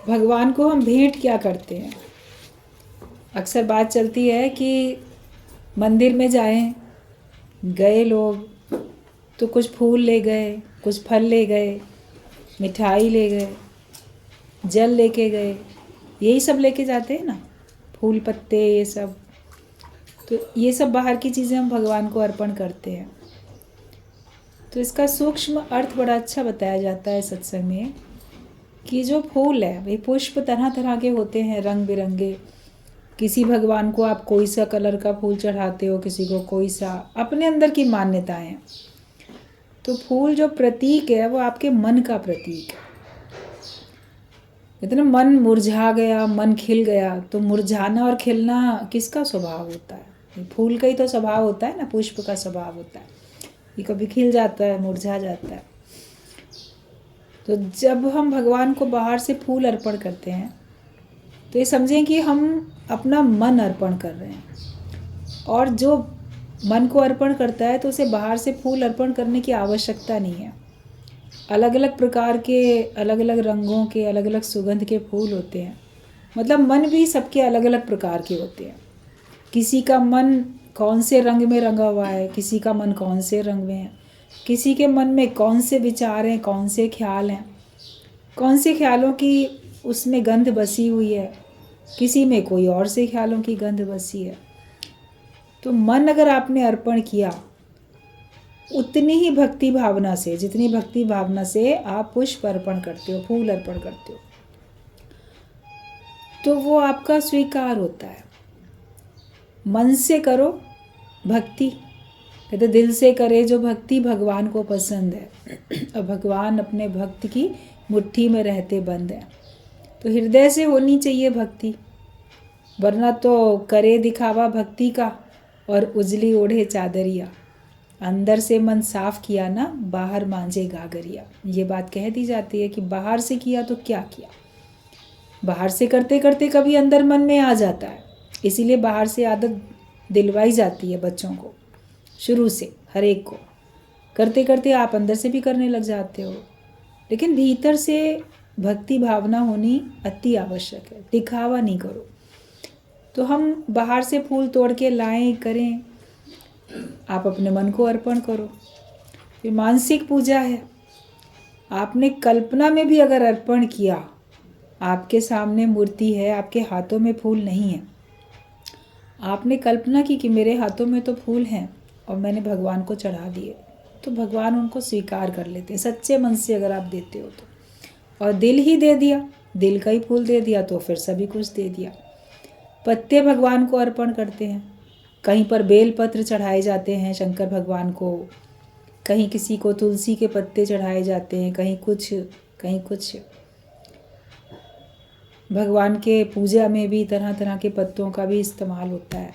भगवान को हम भेंट क्या करते हैं। अक्सर बात चलती है कि मंदिर में जाएं, गए लोग तो कुछ फूल ले गए, कुछ फल ले गए, मिठाई ले गए, जल लेके गए, यही सब लेके जाते हैं ना, फूल पत्ते ये सब। तो ये सब बाहर की चीज़ें हम भगवान को अर्पण करते हैं। तो इसका सूक्ष्म अर्थ बड़ा अच्छा बताया जाता है सत्संग में कि जो फूल है वे पुष्प तरह तरह के होते हैं, रंग बिरंगे। किसी भगवान को आप कोई सा कलर का फूल चढ़ाते हो, किसी को कोई सा, अपने अंदर की मान्यताएं हैं। तो फूल जो प्रतीक है वो आपके मन का प्रतीक है। इतना मन मुरझा गया, मन खिल गया, तो मुरझाना और खिलना किसका स्वभाव होता है? फूल का ही तो स्वभाव होता है ना, पुष्प का स्वभाव होता है। ये कभी खिल जाता है, मुरझा जाता है। तो जब हम भगवान को बाहर से फूल अर्पण करते हैं तो ये समझें कि हम अपना मन अर्पण कर रहे हैं। और जो मन को अर्पण करता है तो उसे बाहर से फूल अर्पण करने की आवश्यकता नहीं है। अलग अलग प्रकार के, अलग अलग रंगों के, अलग अलग सुगंध के फूल होते हैं। मतलब मन भी सबके अलग अलग प्रकार के होते हैं। किसी का मन कौन से रंग में रंगा हुआ है, किसी का मन कौन से रंग में है, किसी के मन में कौन से विचार हैं, कौन से ख्याल हैं, कौन से ख्यालों की उसमें गंध बसी हुई है, किसी में कोई और से ख्यालों की गंध बसी है। तो मन अगर आपने अर्पण किया उतनी ही भक्ति भावना से, जितनी भक्ति भावना से आप पुष्प अर्पण करते हो, फूल अर्पण करते हो, तो वो आपका स्वीकार होता है। मन से करो भक्ति, कहते दिल से करे जो भक्ति भगवान को पसंद है। और भगवान अपने भक्त की मुट्ठी में रहते बंद है। तो हृदय से होनी चाहिए भक्ति, वरना तो करे दिखावा भक्ति का और उजली ओढ़े चादरिया। अंदर से मन साफ किया ना, बाहर मांझे गागरिया। ये बात कह दी जाती है कि बाहर से किया तो क्या किया। बाहर से करते करते कभी अंदर मन में आ जाता है, इसीलिए बाहर से आदत दिलवाई जाती है बच्चों को शुरू से। हर एक को करते करते आप अंदर से भी करने लग जाते हो। लेकिन भीतर से भक्ति भावना होनी अति आवश्यक है। दिखावा नहीं करो। तो हम बाहर से फूल तोड़ के लाएं करें, आप अपने मन को अर्पण करो। फिर मानसिक पूजा है। आपने कल्पना में भी अगर अर्पण किया, आपके सामने मूर्ति है, आपके हाथों में फूल नहीं है, आपने कल्पना की कि मेरे हाथों में तो फूल हैं और मैंने भगवान को चढ़ा दिए, तो भगवान उनको स्वीकार कर लेते हैं सच्चे मन से अगर आप देते हो तो। और दिल ही दे दिया, दिल का ही फूल दे दिया तो फिर सभी कुछ दे दिया। पत्ते भगवान को अर्पण करते हैं। कहीं पर बेलपत्र चढ़ाए जाते हैं शंकर भगवान को, कहीं किसी को तुलसी के पत्ते चढ़ाए जाते हैं, कहीं कुछ कहीं कुछ। भगवान के पूजा में भी तरह तरह के पत्तों का भी इस्तेमाल होता है।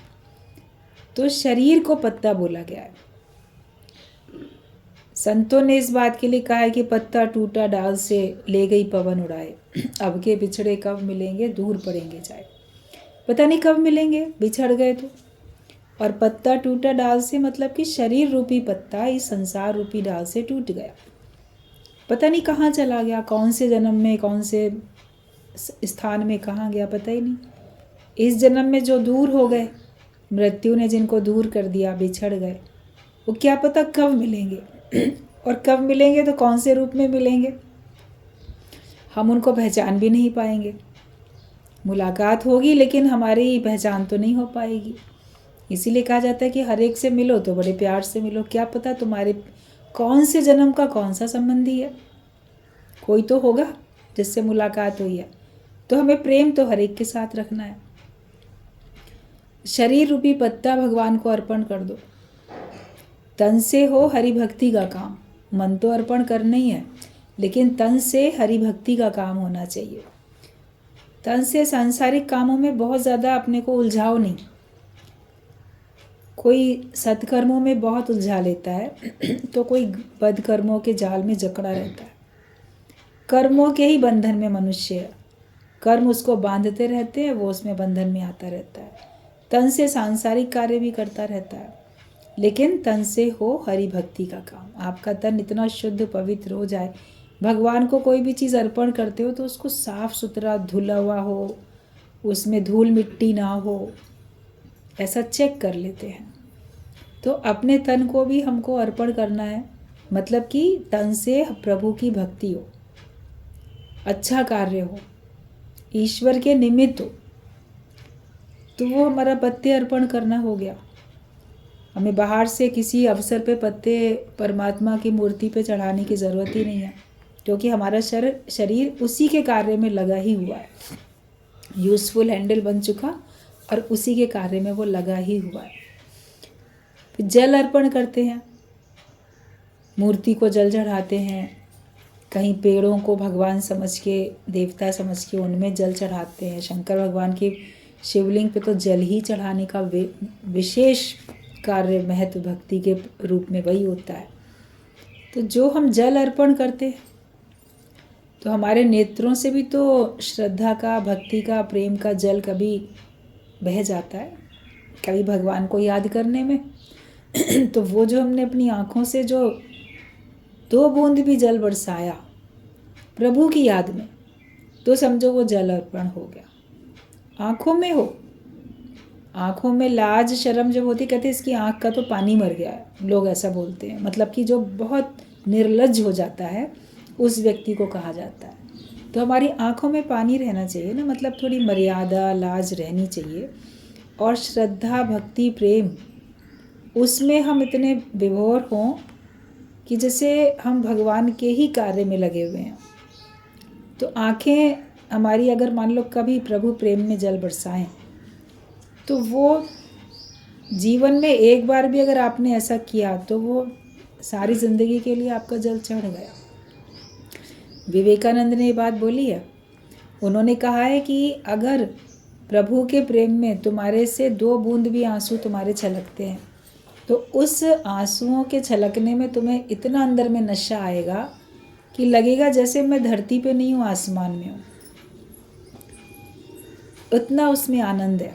तो शरीर को पत्ता बोला गया है। संतों ने इस बात के लिए कहा है कि पत्ता टूटा डाल से ले गई पवन उड़ाए, अब के बिछड़े कब मिलेंगे दूर पड़ेंगे जाए। पता नहीं कब मिलेंगे, बिछड़ गए तो। और पत्ता टूटा डाल से मतलब कि शरीर रूपी पत्ता इस संसार रूपी डाल से टूट गया, पता नहीं कहाँ चला गया, कौन से जन्म में, कौन से स्थान में कहाँ गया, पता ही नहीं। इस जन्म में जो दूर हो गए, मृत्यु ने जिनको दूर कर दिया, बिछड़ गए, वो क्या पता कब मिलेंगे। और कब मिलेंगे तो कौन से रूप में मिलेंगे, हम उनको पहचान भी नहीं पाएंगे। मुलाकात होगी लेकिन हमारी पहचान तो नहीं हो पाएगी। इसीलिए कहा जाता है कि हर एक से मिलो तो बड़े प्यार से मिलो, क्या पता तुम्हारे कौन से जन्म का कौन सा संबंधी है, कोई तो होगा जिससे मुलाकात हुई है। तो हमें प्रेम तो हर एक के साथ रखना है। शरीर रूपी पत्ता भगवान को अर्पण कर दो। तन से हो हरि भक्ति का काम, मन तो अर्पण करना ही है, लेकिन तन से हरि भक्ति का काम होना चाहिए। तन से सांसारिक कामों में बहुत ज़्यादा अपने को उलझाओ नहीं। कोई सत्कर्मों में बहुत उलझा लेता है तो कोई बदकर्मों के जाल में जकड़ा रहता है। कर्मों के ही बंधन में मनुष्य है, कर्म उसको बांधते रहते हैं, वो उसमें बंधन में आता रहता है। तन से सांसारिक कार्य भी करता रहता है, लेकिन तन से हो हरि भक्ति का काम। आपका तन इतना शुद्ध पवित्र हो जाए भगवान को कोई भी चीज़ अर्पण करते हो तो उसको साफ सुथरा धुला हुआ हो, उसमें धूल मिट्टी ना हो, ऐसा चेक कर लेते हैं। तो अपने तन को भी हमको अर्पण करना है, मतलब कि तन से प्रभु की भक्ति हो, अच्छा कार्य हो, ईश्वर के निमित्त हो, तो वो हमारा पत्ते अर्पण करना हो गया। हमें बाहर से किसी अवसर पे पत्ते परमात्मा की मूर्ति पे चढ़ाने की ज़रूरत ही नहीं है, क्योंकि हमारा शरीर उसी के कार्य में लगा ही हुआ है, यूज़फुल हैंडल बन चुका और उसी के कार्य में वो लगा ही हुआ है। फिर जल अर्पण करते हैं, मूर्ति को जल चढ़ाते हैं, कहीं पेड़ों को भगवान समझ के, देवता समझ के उनमें जल चढ़ाते हैं। शंकर भगवान की शिवलिंग पे तो जल ही चढ़ाने का विशेष कार्य महत्व भक्ति के रूप में वही होता है। तो जो हम जल अर्पण करते हैं तो हमारे नेत्रों से भी तो श्रद्धा का, भक्ति का, प्रेम का जल कभी बह जाता है, कभी भगवान को याद करने में तो वो जो हमने अपनी आँखों से जो 2 बूंद भी जल बरसाया प्रभु की याद में, तो समझो वो जल अर्पण हो गया। आँखों में हो, आँखों में लाज शर्म जब होती, कहते इसकी आँख का तो पानी मर गया है, लोग ऐसा बोलते हैं, मतलब कि जो बहुत निर्लज्ज हो जाता है उस व्यक्ति को कहा जाता है। तो हमारी आँखों में पानी रहना चाहिए ना, मतलब थोड़ी मर्यादा, लाज रहनी चाहिए। और श्रद्धा, भक्ति, प्रेम, उसमें हम इतने विभोर हों कि जैसे हम भगवान के ही कार्य में लगे हुए हैं। तो आँखें हमारी अगर मान लो कभी प्रभु प्रेम में जल बरसाएं, तो वो जीवन में एक बार भी अगर आपने ऐसा किया तो वो सारी ज़िंदगी के लिए आपका जल चढ़ गया। विवेकानंद ने ये बात बोली है, उन्होंने कहा है कि अगर प्रभु के प्रेम में तुम्हारे से 2 बूंद भी आंसू तुम्हारे छलकते हैं तो उस आंसुओं के छलकने में तुम्हें इतना अंदर में नशा आएगा कि लगेगा जैसे मैं धरती पे नहीं हूँ, आसमान में हूँ। उतना उसमें आनंद है,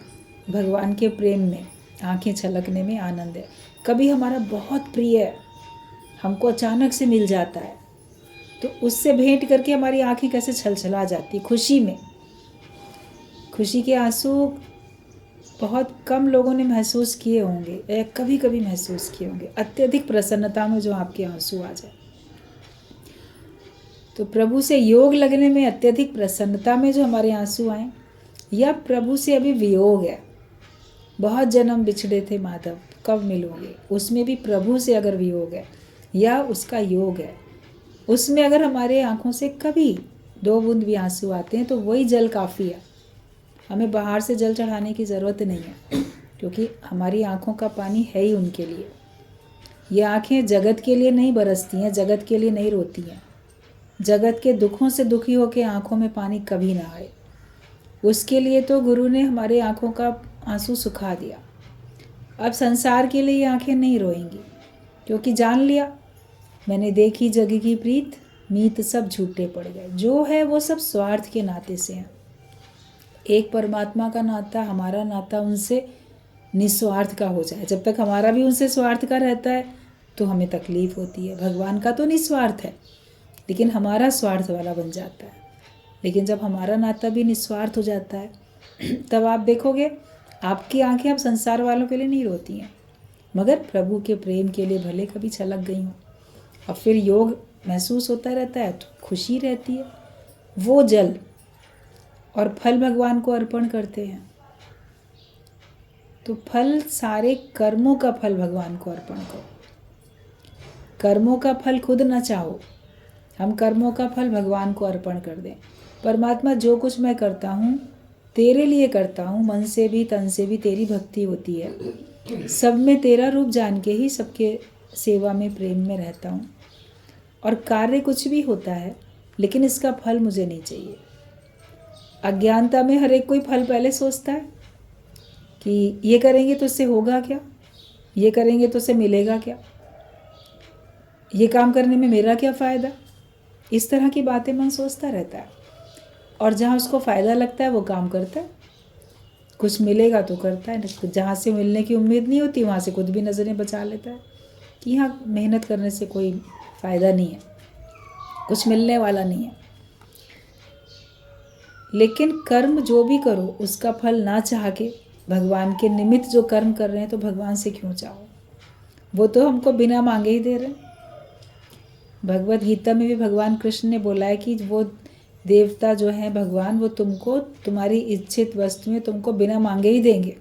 भगवान के प्रेम में आंखें छलकने में आनंद है। कभी हमारा बहुत प्रिय है, हमको अचानक से मिल जाता है, तो उससे भेंट करके हमारी आंखें कैसे छलछला जाती, खुशी में। खुशी के आंसू बहुत कम लोगों ने महसूस किए होंगे, या कभी कभी महसूस किए होंगे, अत्यधिक प्रसन्नता में जो आपके आंसू आ जाए। तो प्रभु से योग लगने में, अत्यधिक प्रसन्नता में जो हमारे आंसू आए, या प्रभु से अभी वियोग है, बहुत जन्म बिछड़े थे माधव, कब मिलोगे, उसमें भी प्रभु से अगर वियोग है या उसका योग है, उसमें अगर हमारे आँखों से कभी 2 बूंद भी आंसू आते हैं तो वही जल काफ़ी है। हमें बाहर से जल चढ़ाने की ज़रूरत नहीं है, क्योंकि हमारी आँखों का पानी है ही उनके लिए। ये आँखें जगत के लिए नहीं बरसती हैं, जगत के लिए नहीं रोती हैं। जगत के दुखों से दुखी होकर आँखों में पानी कभी ना आए, उसके लिए तो गुरु ने हमारे आँखों का आंसू सुखा दिया। अब संसार के लिए ये आँखें नहीं रोएंगी, क्योंकि जान लिया मैंने देखी जग की प्रीत, मीत सब झूठे पड़ गए। जो है वो सब स्वार्थ के नाते से हैं। एक परमात्मा का नाता, हमारा नाता उनसे निस्वार्थ का हो जाए। जब तक हमारा भी उनसे स्वार्थ का रहता है तो हमें तकलीफ होती है। भगवान का तो निस्वार्थ है, लेकिन हमारा स्वार्थ वाला बन जाता है। लेकिन जब हमारा नाता भी निस्वार्थ हो जाता है तब आप देखोगे आपकी आंखें अब संसार वालों के लिए नहीं रोती हैं, मगर प्रभु के प्रेम के लिए भले कभी छलक गई हों। अब फिर योग महसूस होता रहता है तो खुशी रहती है। वो जल और फल भगवान को अर्पण करते हैं, तो फल, सारे कर्मों का फल भगवान को अर्पण करो। कर्मों का फल खुद ना चाहो, हम कर्मों का फल भगवान को अर्पण कर दें। परमात्मा, जो कुछ मैं करता हूँ तेरे लिए करता हूँ, मन से भी तन से भी तेरी भक्ति होती है। सब में तेरा रूप जान के ही सबके सेवा में, प्रेम में रहता हूँ। और कार्य कुछ भी होता है लेकिन इसका फल मुझे नहीं चाहिए। अज्ञानता में हर एक कोई फल पहले सोचता है कि ये करेंगे तो इससे होगा क्या, ये करेंगे तो इससे मिलेगा क्या, ये काम करने में मेरा क्या फ़ायदा। इस तरह की बातें मन सोचता रहता है, और जहाँ उसको फ़ायदा लगता है वो काम करता है। कुछ मिलेगा तो करता है, जहाँ से मिलने की उम्मीद नहीं होती वहाँ से खुद भी नज़रें बचा लेता है कि यहाँ मेहनत करने से कोई फ़ायदा नहीं है। कुछ मिलने वाला नहीं है। लेकिन कर्म जो भी करो उसका फल ना चाह के भगवान के निमित्त जो कर्म कर रहे हैं तो भगवान से क्यों चाहो? वो तो हमको बिना मांगे ही दे रहे हैं। भगवत गीता में भी भगवान कृष्ण ने बोला है कि वो देवता जो है भगवान, वो तुमको तुम्हारी इच्छित वस्तुएं तुमको बिना मांगे ही देंगे।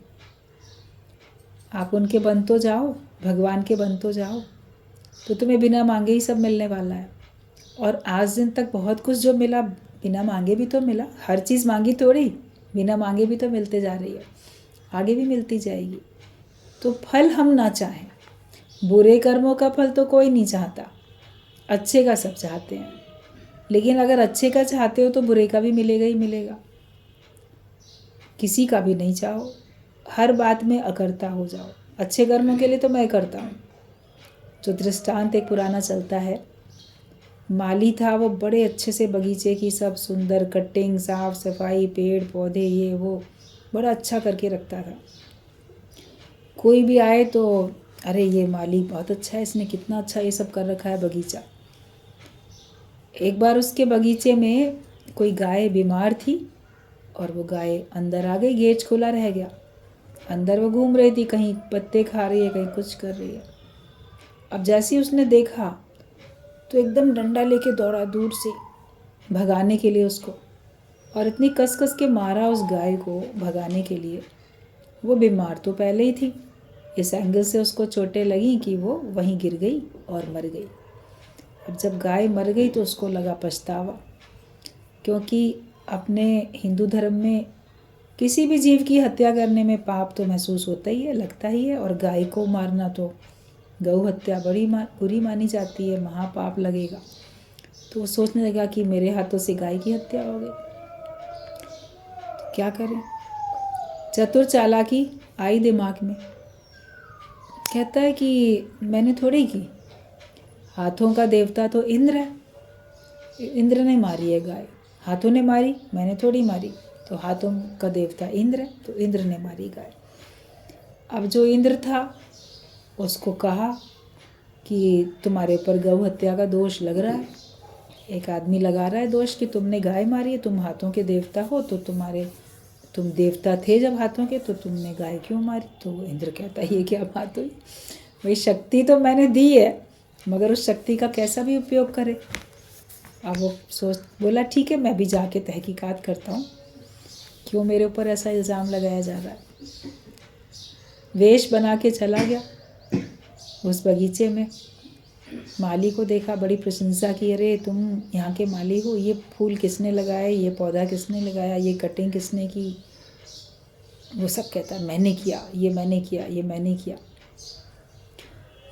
आप उनके बन तो जाओ, भगवान के बन तो जाओ, तो तुम्हें बिना मांगे ही सब मिलने वाला है। और आज दिन तक बहुत कुछ जो मिला बिना मांगे भी तो मिला। हर चीज़ मांगी थोड़ी, बिना मांगे भी तो मिलते जा रही है, आगे भी मिलती जाएगी। तो फल हम ना चाहें, बुरे कर्मों का फल तो कोई नहीं चाहता, अच्छे का सब चाहते हैं। लेकिन अगर अच्छे का चाहते हो तो बुरे का भी मिलेगा ही मिलेगा। किसी का भी नहीं चाहो, हर बात में अकर्ता हो जाओ। अच्छे कर्मों के लिए तो मैं करता हूँ। जो दृष्टांत एक पुराना चलता है, माली था, वो बड़े अच्छे से बगीचे की सब सुंदर कटिंग, साफ सफाई, पेड़ पौधे ये वो बड़ा अच्छा करके रखता था। कोई भी आए तो अरे ये माली बहुत अच्छा है, इसने कितना अच्छा ये सब कर रखा है बगीचा। एक बार उसके बगीचे में कोई गाय बीमार थी और वो गाय अंदर आ गई, गेट खुला रह गया। अंदर वो घूम रही थी, कहीं पत्ते खा रही है, कहीं कुछ कर रही है। अब जैसे ही उसने देखा तो एकदम डंडा लेके दौड़ा दूर से भगाने के लिए उसको, और इतनी कस कस के मारा उस गाय को भगाने के लिए। वो बीमार तो पहले ही थी, इस एंगल से उसको चोटें लगी कि वो वहीं गिर गई और मर गई। अब जब गाय मर गई तो उसको लगा पछतावा, क्योंकि अपने हिंदू धर्म में किसी भी जीव की हत्या करने में पाप तो महसूस होता ही है, लगता ही है। और गाय को मारना तो गौ हत्या बुरी मानी जाती है, महापाप लगेगा। तो वो सोचने लगा कि मेरे हाथों से गाय की हत्या हो गई, तो क्या करें। चतुर चालाकी आई दिमाग में, कहता है कि मैंने थोड़ी की, हाथों का देवता तो इंद्र है, इंद्र ने मारी है गाय, हाथों ने मारी, मैंने थोड़ी मारी। तो हाथों का देवता इंद्र है, तो इंद्र ने मारी गाय। अब जो इंद्र था उसको कहा कि तुम्हारे ऊपर गौ हत्या का दोष लग रहा है, एक आदमी लगा रहा है दोष कि तुमने गाय मारी है, तुम हाथों के देवता हो, तो तुम देवता थे जब हाथों के, तो तुमने गाय क्यों मारी। तो इंद्र कहता है ये क्या बात हुई, भाई शक्ति तो मैंने दी है, मगर उस शक्ति का कैसा भी उपयोग करे। अब वो बोला ठीक है, मैं भी जाके तहकीकात करता हूँ, क्यों मेरे ऊपर ऐसा इल्ज़ाम लगाया जा रहा है। वेश बना के चला गया उस बगीचे में, माली को देखा, बड़ी प्रशंसा की, अरे तुम यहाँ के माली हो, ये फूल किसने लगाया, ये पौधा किसने लगाया, ये कटिंग किसने की। वो सब कहता है मैंने किया, ये मैंने किया, ये मैंने किया,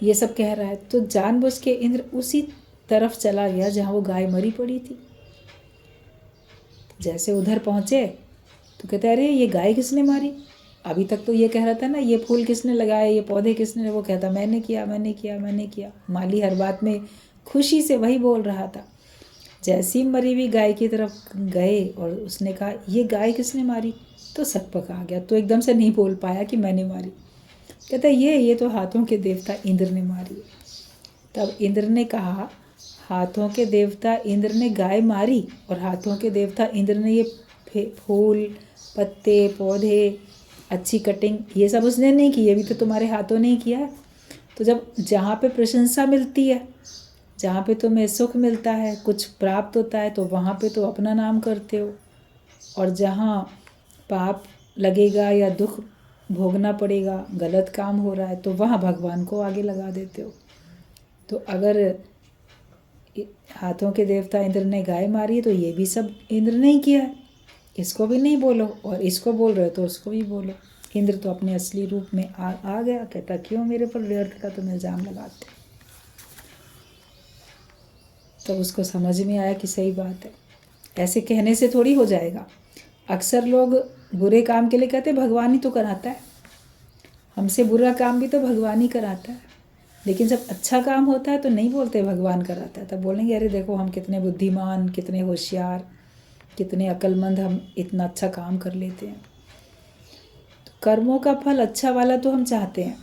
ये सब कह रहा है। तो जानबूझ के इंद्र उसी तरफ चला गया जहाँ वो गाय मरी पड़ी थी। जैसे उधर पहुँचे तो कहते अरे ये गाय किसने मारी, अभी तक तो ये कह रहा था ना ये फूल किसने लगाए, ये पौधे किसने, वो कहता मैंने किया, मैंने किया, मैंने किया। माली हर बात में खुशी से वही बोल रहा था। जैसे ही मरी हुई गाय की तरफ गए और उसने कहा ये गाय किसने मारी, तो सक पका गया, तो एकदम से नहीं बोल पाया कि मैंने मारी। कहता ये तो हाथों के देवता इंद्र ने मारी। तब इंद्र ने कहा हाथों के देवता इंद्र ने गाय मारी, और हाथों के देवता इंद्र ने ये फूल पत्ते पौधे अच्छी कटिंग ये सब उसने नहीं की, ये भी तो तुम्हारे हाथों ने ही किया है। तो जब जहाँ पे प्रशंसा मिलती है, जहाँ पे तुम्हें सुख मिलता है, कुछ प्राप्त होता है, तो वहाँ पे तो अपना नाम करते हो, और जहाँ पाप लगेगा या दुख भोगना पड़ेगा, गलत काम हो रहा है, तो वहाँ भगवान को आगे लगा देते हो। तो अगर हाथों के देवता इंद्र ने गाय मारी है तो ये भी सब इंद्र ने ही किया है, इसको भी नहीं बोलो, और इसको बोल रहे हो तो उसको भी बोलो। इंद्र तो अपने असली रूप में आ गया, कहता क्यों मेरे पर व्यर्थ का तुम इल्ज़ाम लगाते। तब तो उसको समझ में आया कि सही बात है, ऐसे कहने से थोड़ी हो जाएगा। अक्सर लोग बुरे काम के लिए कहते भगवान ही तो कराता है, हमसे बुरा काम भी तो भगवान ही कराता है। लेकिन जब अच्छा काम होता है तो नहीं बोलते भगवान कराता है, तब बोलेंगे अरे देखो हम कितने बुद्धिमान, कितने होशियार, कितने अक्लमंद, हम इतना अच्छा काम कर लेते हैं। तो कर्मों का फल अच्छा वाला तो हम चाहते हैं,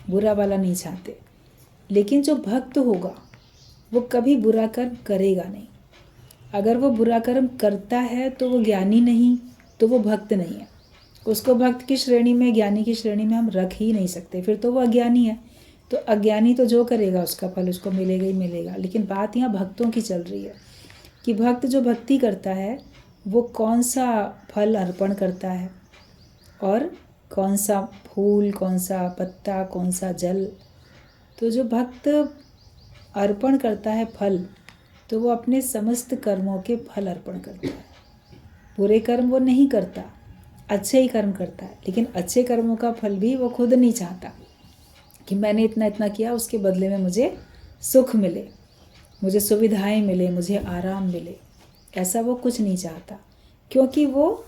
बुरा वाला नहीं चाहते। लेकिन जो भक्त होगा वो कभी बुरा कर्म करेगा नहीं। अगर वो बुरा कर्म करता है तो वो ज्ञानी नहीं, तो वो भक्त नहीं है। उसको भक्त की श्रेणी में, ज्ञानी की श्रेणी में हम रख ही नहीं सकते, फिर तो वो अज्ञानी है। तो अज्ञानी तो जो करेगा उसका फल उसको मिलेगा ही मिलेगा। लेकिन बात यहाँ भक्तों की चल रही है कि भक्त जो भक्ति करता है वो कौन सा फल अर्पण करता है, और कौन सा फूल, कौन सा पत्ता, कौन सा जल। तो जो भक्त अर्पण करता है फल, तो वो अपने समस्त कर्मों के फल अर्पण करता है। बुरे कर्म वो नहीं करता, अच्छे ही कर्म करता है। लेकिन अच्छे कर्मों का फल भी वो खुद नहीं चाहता कि मैंने इतना इतना किया, उसके बदले में मुझे सुख मिले, मुझे सुविधाएं मिले, मुझे आराम मिले। ऐसा वो कुछ नहीं चाहता, क्योंकि वो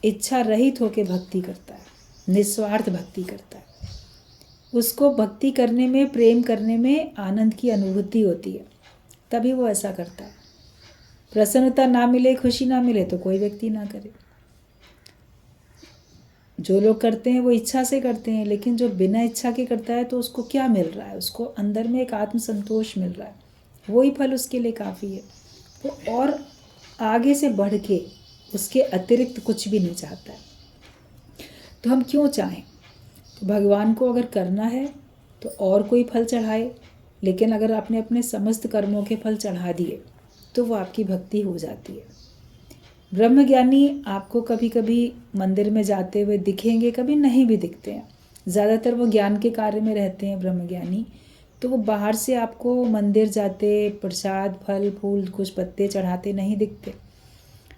इच्छा रहित होकर भक्ति करता है, निस्वार्थ भक्ति करता है। उसको भक्ति करने में, प्रेम करने में आनंद की अनुभूति होती है, तभी वो ऐसा करता है। प्रसन्नता ना मिले, खुशी ना मिले तो कोई व्यक्ति ना करे। जो लोग करते हैं वो इच्छा से करते हैं, लेकिन जो बिना इच्छा के करता है तो उसको क्या मिल रहा है? उसको अंदर में एक आत्मसंतोष मिल रहा है, वही फल उसके लिए काफ़ी है। वो और आगे से बढ़ के उसके अतिरिक्त कुछ भी नहीं चाहता है। तो हम क्यों चाहें? तो भगवान को अगर करना है तो और कोई फल चढ़ाए, लेकिन अगर आपने अपने समस्त कर्मों के फल चढ़ा दिए तो वो आपकी भक्ति हो जाती है। ब्रह्मज्ञानी आपको कभी कभी मंदिर में जाते हुए दिखेंगे, कभी नहीं भी दिखते हैं। ज़्यादातर वो ज्ञान के कार्य में रहते हैं ब्रह्मज्ञानी, तो वो बाहर से आपको मंदिर जाते, प्रसाद, फल फूल, कुछ पत्ते चढ़ाते नहीं दिखते।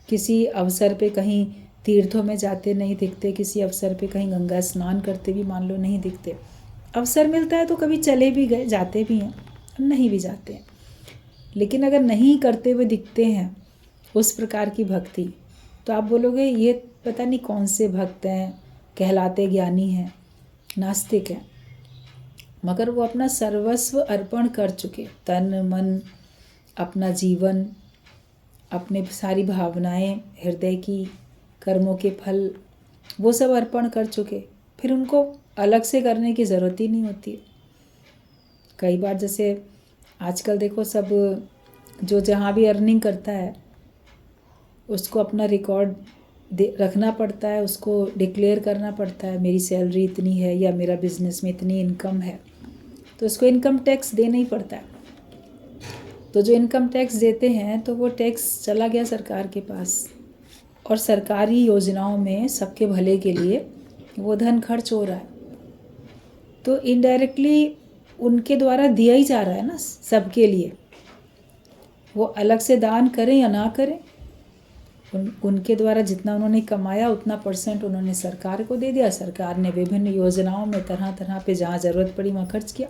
किसी अवसर पे कहीं तीर्थों में जाते नहीं दिखते, किसी अवसर पे कहीं गंगा स्नान करते भी मान लो नहीं दिखते। अवसर मिलता है तो कभी चले भी गए, जाते भी हैं, नहीं भी जाते हैं। लेकिन अगर नहीं करते हुए दिखते हैं उस प्रकार की भक्ति, तो आप बोलोगे ये पता नहीं कौन से भक्त हैं, कहलाते ज्ञानी हैं, नास्तिक हैं। मगर वो अपना सर्वस्व अर्पण कर चुके, तन मन, अपना जीवन, अपने सारी भावनाएं, हृदय की, कर्मों के फल, वो सब अर्पण कर चुके। फिर उनको अलग से करने की ज़रूरत ही नहीं होती। कई बार जैसे आजकल देखो, सब जो जहाँ भी अर्निंग करता है उसको अपना रिकॉर्ड रखना पड़ता है, उसको डिक्लेयर करना पड़ता है, मेरी सैलरी इतनी है या मेरा बिजनेस में इतनी इनकम है, तो उसको इनकम टैक्स देना ही पड़ता है। तो जो इनकम टैक्स देते हैं तो वो टैक्स चला गया सरकार के पास, और सरकारी योजनाओं में सबके भले के लिए वो धन खर्च हो रहा है। तो इनडायरेक्टली उनके द्वारा दिया ही जा रहा है ना सबके लिए। वो अलग से दान करें या ना करें, उनके द्वारा जितना उन्होंने कमाया उतना % उन्होंने सरकार को दे दिया। सरकार ने विभिन्न योजनाओं में तरह तरह पे जहाँ ज़रूरत पड़ी वहाँ खर्च किया।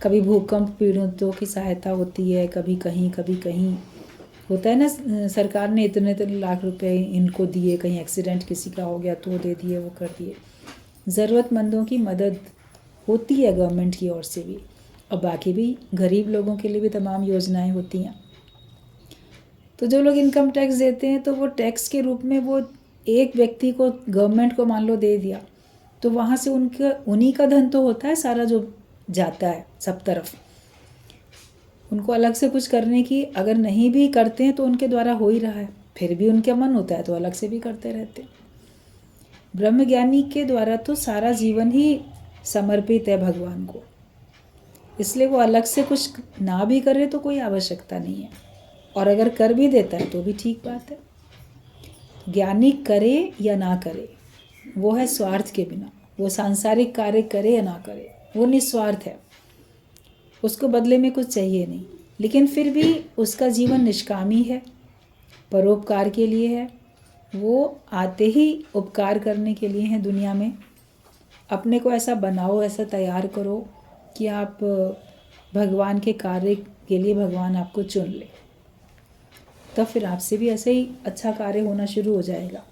कभी भूकंप पीड़ितों की सहायता होती है, कभी कहीं होता है ना, सरकार ने इतने लाख रुपए इनको दिए, कहीं एक्सीडेंट किसी का हो गया तो दे दिए, वो कर दिए। ज़रूरतमंदों की मदद होती है गवर्नमेंट की ओर से भी, और बाकी भी गरीब लोगों के लिए भी तमाम योजनाएं होती हैं। तो जो लोग इनकम टैक्स देते हैं तो वो टैक्स के रूप में वो एक व्यक्ति को, गवर्नमेंट को मान लो दे दिया, तो वहाँ से उन्हीं का धन तो होता है सारा जो जाता है सब तरफ। उनको अलग से कुछ करने की, अगर नहीं भी करते हैं तो उनके द्वारा हो ही रहा है, फिर भी उनका मन होता है तो अलग से भी करते रहते हैं। ब्रह्मज्ञानी के द्वारा तो सारा जीवन ही समर्पित है भगवान को, इसलिए वो अलग से कुछ ना भी करे तो कोई आवश्यकता नहीं है, और अगर कर भी देता है तो भी ठीक बात है। ज्ञानी करे या ना करे वो है स्वार्थ के बिना, वो सांसारिक कार्य करे या ना करे वो निस्वार्थ है, उसको बदले में कुछ चाहिए नहीं। लेकिन फिर भी उसका जीवन निष्कामी है, परोपकार के लिए है। वो आते ही उपकार करने के लिए हैं दुनिया में। अपने को ऐसा बनाओ, ऐसा तैयार करो कि आप भगवान के कार्य के लिए भगवान आपको चुन ले, तब फिर आपसे भी ऐसे ही अच्छा कार्य होना शुरू हो जाएगा।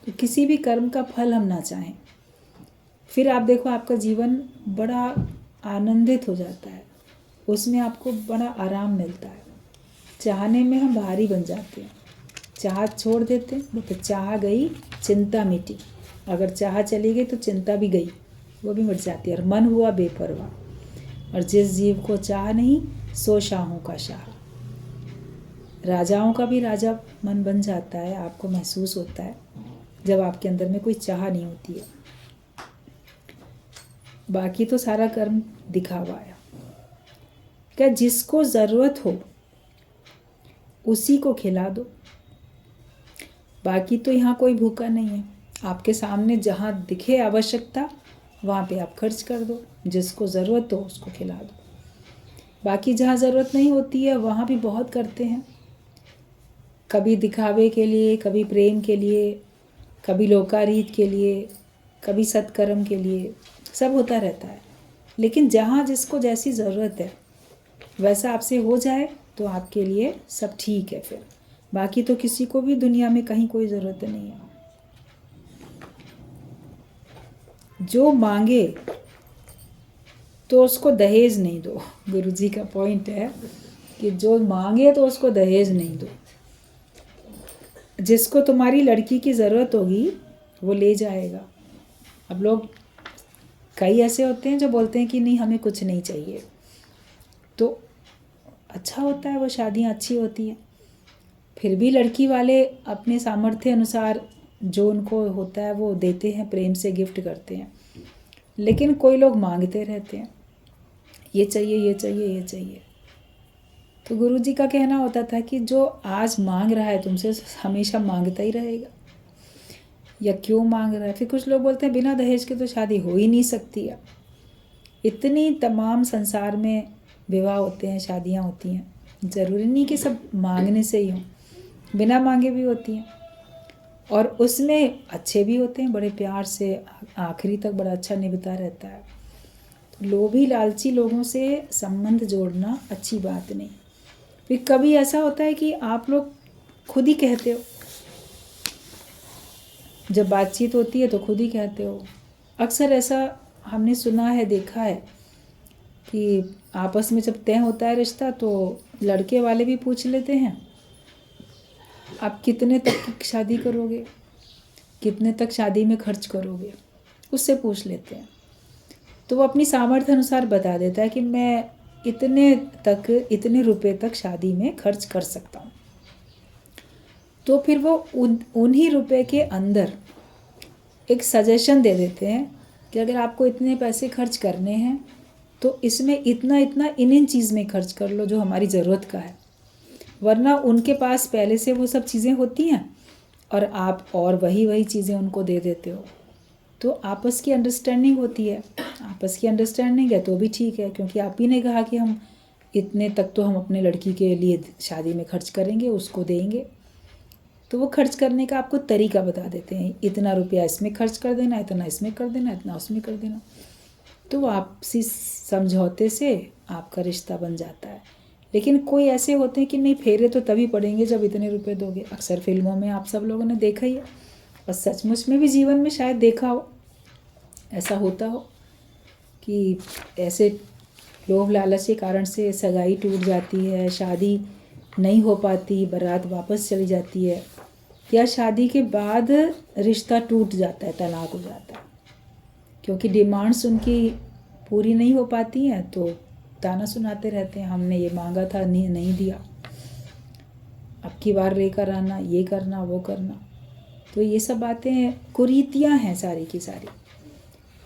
तो किसी भी कर्म का फल हम ना चाहें, फिर आप देखो आपका जीवन बड़ा आनंदित हो जाता है, उसमें आपको बड़ा आराम मिलता है। चाहने में हम भारी बन जाते हैं, चाह छोड़ देते हैं तो चाह गई चिंता मिटी, अगर चाह चली गई तो चिंता भी गई, वो भी मिट जाती है, और मन हुआ बेपरवाह। और जिस जीव को चाह नहीं सो शाहों का शाह। राजाओं का भी राजा मन बन जाता है, आपको महसूस होता है जब आपके अंदर में कोई चाह नहीं होती है। बाकी तो सारा कर्म दिखावा है। क्या जिसको ज़रूरत हो उसी को खिला दो। बाकी तो यहाँ कोई भूखा नहीं है। आपके सामने जहाँ दिखे आवश्यकता वहाँ पे आप खर्च कर दो, जिसको ज़रूरत हो उसको खिला दो। बाकी जहाँ ज़रूरत नहीं होती है वहाँ भी बहुत करते हैं, कभी दिखावे के लिए, कभी प्रेम के लिए, कभी लोकारीत के लिए, कभी सत्कर्म के लिए, सब होता रहता है। लेकिन जहाँ जिसको जैसी ज़रूरत है वैसा आपसे हो जाए तो आपके लिए सब ठीक है। फिर बाकी तो किसी को भी दुनिया में कहीं कोई ज़रूरत नहीं है। जो मांगे तो उसको दहेज नहीं दो। गुरुजी का पॉइंट है कि जो मांगे तो उसको दहेज नहीं दो। जिसको तुम्हारी लड़की की ज़रूरत होगी वो ले जाएगा। अब लोग कई ऐसे होते हैं जो बोलते हैं कि नहीं हमें कुछ नहीं चाहिए, तो अच्छा होता है, वो शादियाँ अच्छी होती हैं। फिर भी लड़की वाले अपने सामर्थ्य अनुसार जो उनको होता है वो देते हैं, प्रेम से गिफ्ट करते हैं। लेकिन कोई लोग मांगते रहते हैं, ये चाहिए ये चाहिए ये चाहिए। तो गुरुजी का कहना होता था कि जो आज मांग रहा है तुमसे हमेशा मांगता ही रहेगा, या क्यों मांग रहा है। फिर कुछ लोग बोलते हैं बिना दहेज के तो शादी हो ही नहीं सकती है। इतनी तमाम संसार में विवाह होते हैं, शादियाँ होती हैं, ज़रूरी नहीं कि सब मांगने से ही हों, बिना मांगे भी होती हैं। और उसमें अच्छे भी होते हैं, बड़े प्यार से आखिरी तक बड़ा अच्छा निभता रहता है। तो लोभी लालची लोगों से संबंध जोड़ना अच्छी बात नहीं। फिर कभी ऐसा होता है कि आप लोग खुद ही कहते हो, जब बातचीत होती है तो खुद ही कहते हो। अक्सर ऐसा हमने सुना है, देखा है कि आपस में जब तय होता है रिश्ता तो लड़के वाले भी पूछ लेते हैं आप कितने तक की शादी करोगे, कितने तक शादी में खर्च करोगे, उससे पूछ लेते हैं। तो वो अपनी सामर्थ्य अनुसार बता देता है कि मैं इतने तक, इतने रुपए तक शादी में खर्च कर सकता हूँ। तो फिर वो उन्हीं रुपए के अंदर एक सजेशन दे देते हैं कि अगर आपको इतने पैसे खर्च करने हैं तो इसमें इतना इतना इन चीज़ में खर्च कर लो जो हमारी ज़रूरत का है। वरना उनके पास पहले से वो सब चीज़ें होती हैं और आप और वही चीज़ें उनको दे देते हो। तो आपस की अंडरस्टैंडिंग होती है। आपस की अंडरस्टैंडिंग है तो भी ठीक है, क्योंकि आप ही ने कहा कि हम इतने तक तो हम अपने लड़की के लिए शादी में खर्च करेंगे, उसको देंगे। तो वो खर्च करने का आपको तरीका बता देते हैं, इतना रुपया इसमें खर्च कर देना, इतना इसमें कर देना, इतना उसमें कर देना। तो आपसी समझौते से आपका रिश्ता बन जाता है। लेकिन कोई ऐसे होते हैं कि नहीं, फेरे तो तभी पड़ेंगे जब इतने रुपए दोगे। अक्सर फिल्मों में आप सब लोगों ने देखा ही है, और सचमुच में भी जीवन में शायद देखा हो, ऐसा होता हो कि ऐसे लोभ लालच के कारण से सगाई टूट जाती है, शादी नहीं हो पाती, बारात वापस चली जाती है, या शादी के बाद रिश्ता टूट जाता है, तलाक हो जाता है, क्योंकि डिमांड्स उनकी पूरी नहीं हो पाती हैं। तो ताना सुनाते रहते हैं, हमने ये मांगा था, नहीं दिया, अब की बार लेकर आना, ये करना वो करना। तो ये सब बातें कुरीतियाँ हैं सारी की सारी।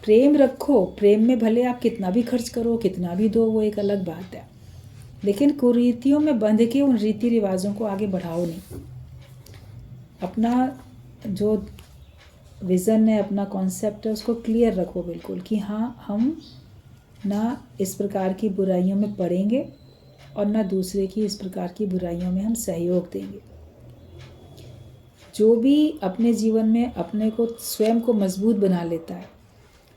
प्रेम रखो, प्रेम में भले आप कितना भी खर्च करो, कितना भी दो, वो एक अलग बात है। लेकिन कुरीतियों में बंध के उन रीति रिवाजों को आगे बढ़ाओ नहीं। अपना जो विज़न है, अपना कॉन्सेप्ट है, उसको क्लियर रखो बिल्कुल कि हाँ, हम ना इस प्रकार की बुराइयों में पड़ेंगे और ना दूसरे की इस प्रकार की बुराइयों में हम सहयोग देंगे। जो भी अपने जीवन में अपने को स्वयं को मजबूत बना लेता है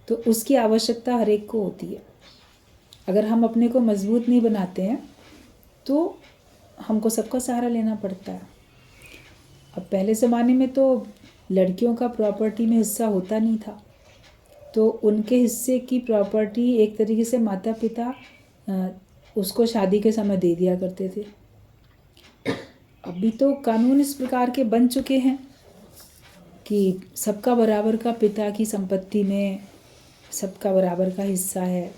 तो उसकी आवश्यकता हर एक को होती है। अगर हम अपने को मजबूत नहीं बनाते हैं तो हमको सबका सहारा लेना पड़ता है। अब पहले ज़माने में तो लड़कियों का प्रॉपर्टी में हिस्सा होता नहीं था, तो उनके हिस्से की प्रॉपर्टी एक तरीके से माता पिता उसको शादी के समय दे दिया करते थे। अभी तो कानून इस प्रकार के बन चुके हैं कि सबका बराबर का पिता की संपत्ति में सबका बराबर का हिस्सा है,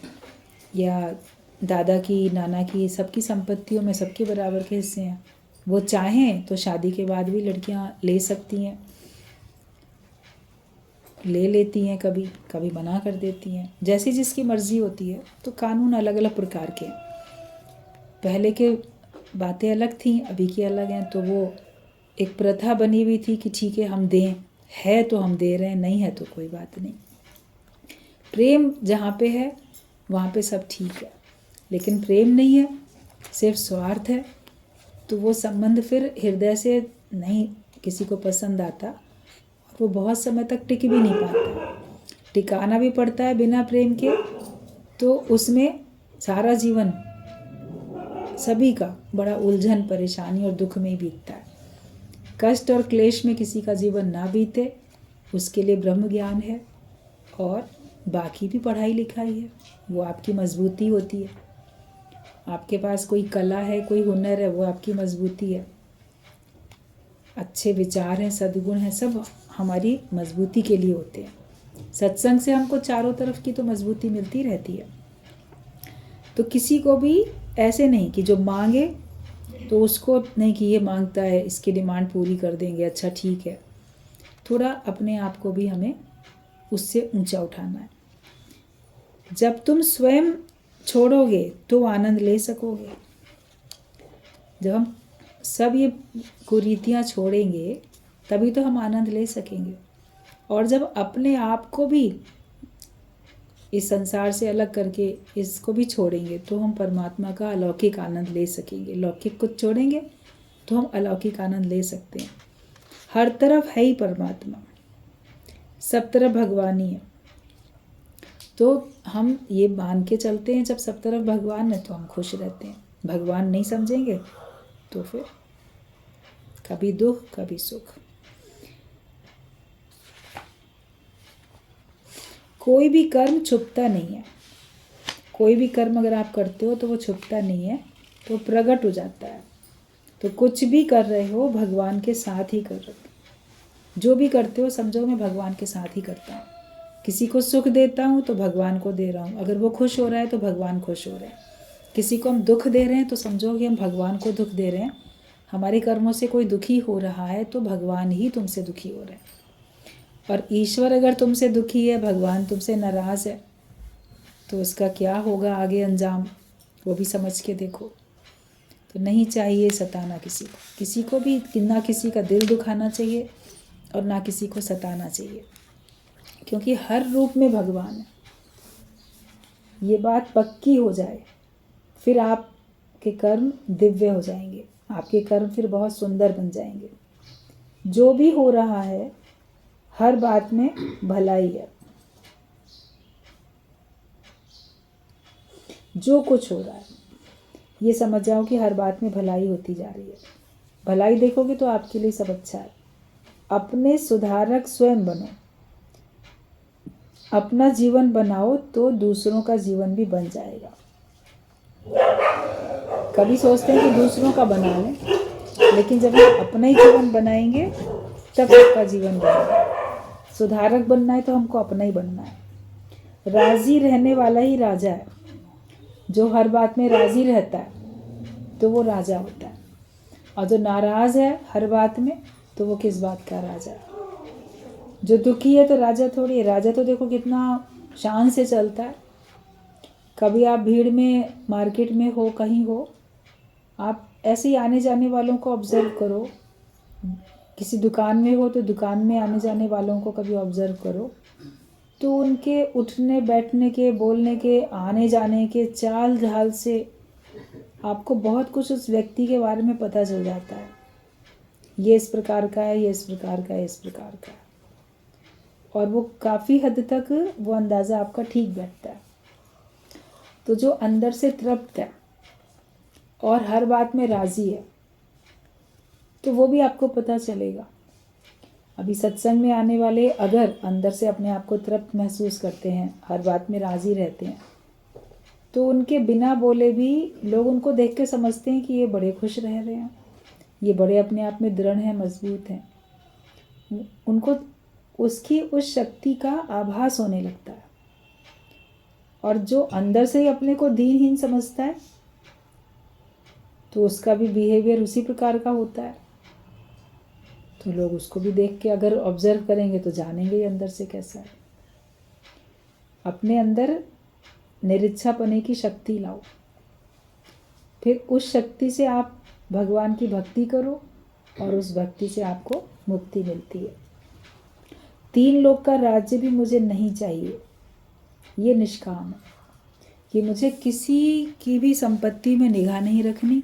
या दादा की, नाना की, सबकी संपत्तियों में सबके बराबर के हिस्से हैं। वो चाहें तो शादी के बाद भी लड़कियां ले सकती हैं, ले लेती हैं, कभी कभी मना कर देती हैं, जैसी जिसकी मर्जी होती है। तो कानून अलग अलग प्रकार के हैं। पहले के बातें अलग थी, अभी की अलग हैं। तो वो एक प्रथा बनी हुई थी कि ठीक है हम दें, है तो हम दे रहे हैं, नहीं है तो कोई बात नहीं। प्रेम जहाँ पे है वहाँ पे सब ठीक है, लेकिन प्रेम नहीं है, सिर्फ स्वार्थ है, तो वो संबंध फिर हृदय से नहीं किसी को पसंद आता, और वो बहुत समय तक टिक भी नहीं पाता। टिकाना भी पड़ता है बिना प्रेम के, तो उसमें सारा जीवन सभी का बड़ा उलझन, परेशानी और दुख में ही बीतता है। कष्ट और क्लेश में किसी का जीवन ना बीते, उसके लिए ब्रह्म ज्ञान है, और बाकी भी पढ़ाई लिखाई है, वो आपकी मजबूती होती है। आपके पास कोई कला है, कोई हुनर है, वो आपकी मजबूती है। अच्छे विचार हैं, सद्गुण हैं, सब हमारी मजबूती के लिए होते हैं। सत्संग से हमको चारों तरफ की तो मजबूती मिलती रहती है। तो किसी को भी ऐसे नहीं कि जो मांगे तो उसको नहीं कि ये मांगता है इसकी डिमांड पूरी कर देंगे, अच्छा ठीक है। थोड़ा अपने आप को भी हमें उससे ऊंचा उठाना है। जब तुम स्वयं छोड़ोगे तो आनंद ले सकोगे। जब हम सब ये कुरीतियाँ छोड़ेंगे तभी तो हम आनंद ले सकेंगे। और जब अपने आप को भी इस संसार से अलग करके इसको भी छोड़ेंगे तो हम परमात्मा का अलौकिक आनंद ले सकेंगे। लौकिक को छोड़ेंगे तो हम अलौकिक आनंद ले सकते हैं। हर तरफ है ही परमात्मा, सब तरफ भगवान ही है। तो हम ये मान के चलते हैं जब सब तरफ भगवान है तो हम खुश रहते हैं। भगवान नहीं समझेंगे तो फिर कभी दुख कभी सुख। कोई भी कर्म छुपता नहीं है। कोई भी कर्म अगर आप करते हो तो वो छुपता नहीं है, तो प्रकट हो जाता है। तो कुछ भी कर रहे हो भगवान के साथ ही कर रहे हो। जो भी करते हो समझो मैं भगवान के साथ ही करता हूँ। किसी को सुख देता हूँ तो भगवान को दे रहा हूँ, अगर वो खुश हो रहा है तो भगवान खुश हो रहे हैं। किसी को हम दुख दे रहे हैं तो समझो कि हम भगवान को दुख दे रहे हैं। हमारे कर्मों से कोई दुखी हो रहा है तो भगवान ही तुमसे दुखी हो रहे हैं। और ईश्वर अगर तुमसे दुखी है, भगवान तुमसे नाराज़ है, तो उसका क्या होगा आगे अंजाम, वो भी समझ के देखो। तो नहीं चाहिए सताना किसी को भी, ना किसी का दिल दुखाना चाहिए और ना किसी को सताना चाहिए, क्योंकि हर रूप में भगवान है। ये बात पक्की हो जाए फिर आपके कर्म दिव्य हो जाएंगे, आपके कर्म फिर बहुत सुंदर बन जाएंगे। जो भी हो रहा है हर बात में भलाई है। जो कुछ हो रहा है ये समझ जाओ कि हर बात में भलाई होती जा रही है। भलाई देखोगे तो आपके लिए सब अच्छा है। अपने सुधारक स्वयं बनो। अपना जीवन बनाओ तो दूसरों का जीवन भी बन जाएगा। कभी सोचते हैं कि दूसरों का बना लें, लेकिन जब हम अपना ही जीवन बनाएंगे तब सबका जीवन बनेगा। सुधारक बनना है तो हमको अपना ही बनना है। राजी रहने वाला ही राजा है। जो हर बात में राजी रहता है तो वो राजा होता है, और जो नाराज़ है हर बात में तो वो किस बात का राजा है। जो दुखी है तो राजा थोड़ी है। राजा तो देखो कितना शान से चलता है। कभी आप भीड़ में, मार्केट में हो, कहीं हो, आप ऐसे ही आने जाने वालों को ऑब्ज़र्व करो। किसी दुकान में हो तो दुकान में आने जाने वालों को कभी ऑब्ज़र्व करो, तो उनके उठने बैठने के, बोलने के, आने जाने के चाल ढाल से आपको बहुत कुछ उस व्यक्ति के बारे में पता चल जाता है। ये इस प्रकार का है, ये इस प्रकार का है, इस प्रकार का है। और वो काफ़ी हद तक वो अंदाज़ा आपका ठीक बैठता है। तो जो अंदर से तृप्त है और हर बात में राज़ी है तो वो भी आपको पता चलेगा। अभी सत्संग में आने वाले अगर अंदर से अपने आप को तृप्त महसूस करते हैं, हर बात में राज़ी रहते हैं, तो उनके बिना बोले भी लोग उनको देख के समझते हैं कि ये बड़े खुश रह रहे हैं, ये बड़े अपने आप में दृढ़ हैं, मजबूत हैं। उनको उसकी उस शक्ति का आभास होने लगता है। और जो अंदर से ही अपने को दीनहीन समझता है तो उसका भी बिहेवियर उसी प्रकार का होता है। तो लोग उसको भी देख के अगर ऑब्जर्व करेंगे तो जानेंगे ही अंदर से कैसा है। अपने अंदर निरिच्छापने की शक्ति लाओ, फिर उस शक्ति से आप भगवान की भक्ति करो और उस भक्ति से आपको मुक्ति मिलती है। 3 लोक का राज्य भी मुझे नहीं चाहिए, ये निष्काम है कि मुझे किसी की भी संपत्ति में निगाह नहीं रखनी,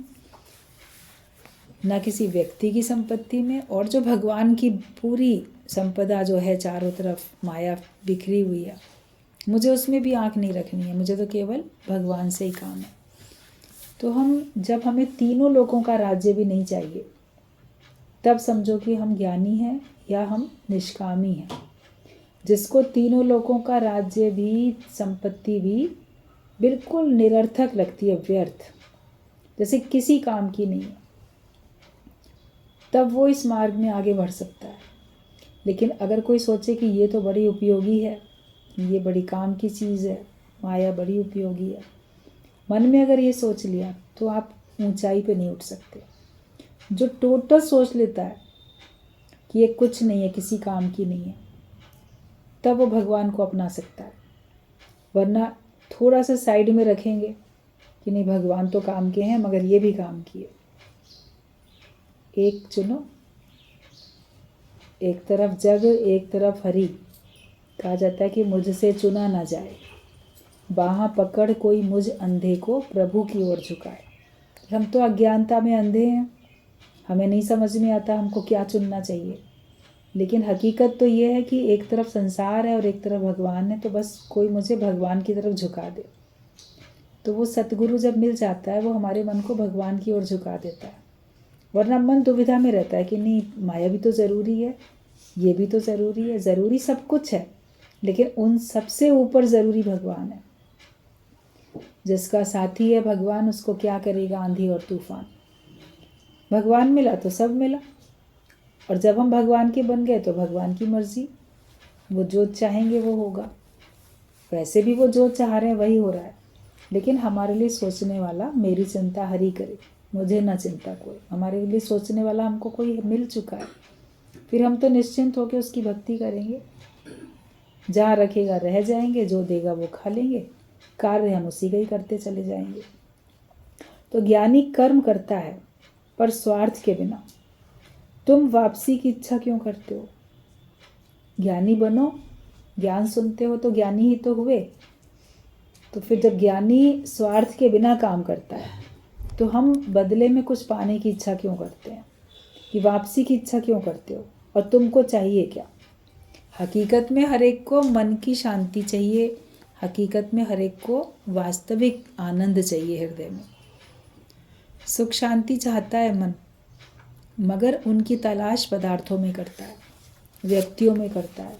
ना किसी व्यक्ति की संपत्ति में, और जो भगवान की पूरी संपदा जो है चारों तरफ माया बिखरी हुई है, मुझे उसमें भी आंख नहीं रखनी है। मुझे तो केवल भगवान से ही काम है। तो जब हमें तीनों लोगों का राज्य भी नहीं चाहिए, तब समझो कि हम ज्ञानी हैं या हम निष्कामी हैं। जिसको तीनों लोगों का राज्य भी संपत्ति भी बिल्कुल निरर्थक लगती है, व्यर्थ, जैसे किसी काम की नहीं है, तब वो इस मार्ग में आगे बढ़ सकता है। लेकिन अगर कोई सोचे कि ये तो बड़ी उपयोगी है, ये बड़ी काम की चीज़ है, माया बड़ी उपयोगी है, मन में अगर ये सोच लिया तो आप ऊंचाई पे नहीं उठ सकते। जो टोटल सोच लेता है कि ये कुछ नहीं है, किसी काम की नहीं है, तब वो भगवान को अपना सकता है। वरना थोड़ा सा साइड में रखेंगे कि नहीं भगवान तो काम के हैं मगर ये भी काम किए। एक चुनो, एक तरफ जग एक तरफ हरि। कहा जाता है कि मुझसे चुना ना जाए, बाहाँ पकड़ कोई मुझ अंधे को प्रभु की ओर झुकाए। हम तो अज्ञानता में अंधे हैं, हमें नहीं समझ में आता हमको क्या चुनना चाहिए। लेकिन हकीकत तो ये है कि एक तरफ संसार है और एक तरफ भगवान है, तो बस कोई मुझे भगवान की तरफ झुका दे। तो वो सतगुरु जब मिल जाता है वो हमारे मन को भगवान की ओर झुका देता है। वरना मन दुविधा में रहता है कि नहीं माया भी तो ज़रूरी है, ये भी तो ज़रूरी है, ज़रूरी सब कुछ है, लेकिन उन सबसे ऊपर ज़रूरी भगवान है। जिसका साथी है भगवान, उसको क्या करेगा आंधी और तूफान। भगवान मिला तो सब मिला, और जब हम भगवान के बन गए तो भगवान की मर्जी, वो जो चाहेंगे वो होगा। वैसे भी वो जो चाह रहे हैं वही हो रहा है, लेकिन हमारे लिए सोचने वाला, मेरी चिंता हरि करे मुझे ना चिंता कोई, हमारे लिए सोचने वाला हमको कोई मिल चुका है। फिर हम तो निश्चिंत होकर उसकी भक्ति करेंगे। जहाँ रखेगा रह जाएंगे, जो देगा वो खा लेंगे, कार्य हम उसी का ही करते चले जाएंगे। तो ज्ञानी कर्म करता है पर स्वार्थ के बिना। तुम वापसी की इच्छा क्यों करते हो? ज्ञानी बनो, ज्ञान सुनते हो तो ज्ञानी ही तो हुए। तो फिर जब ज्ञानी स्वार्थ के बिना काम करता है तो हम बदले में कुछ पाने की इच्छा क्यों करते हैं, कि वापसी की इच्छा क्यों करते हो? और तुमको चाहिए क्या? हकीकत में हर एक को मन की शांति चाहिए, हकीकत में हर एक को वास्तविक आनंद चाहिए। हृदय में सुख शांति चाहता है मन, मगर उनकी तलाश पदार्थों में करता है, व्यक्तियों में करता है,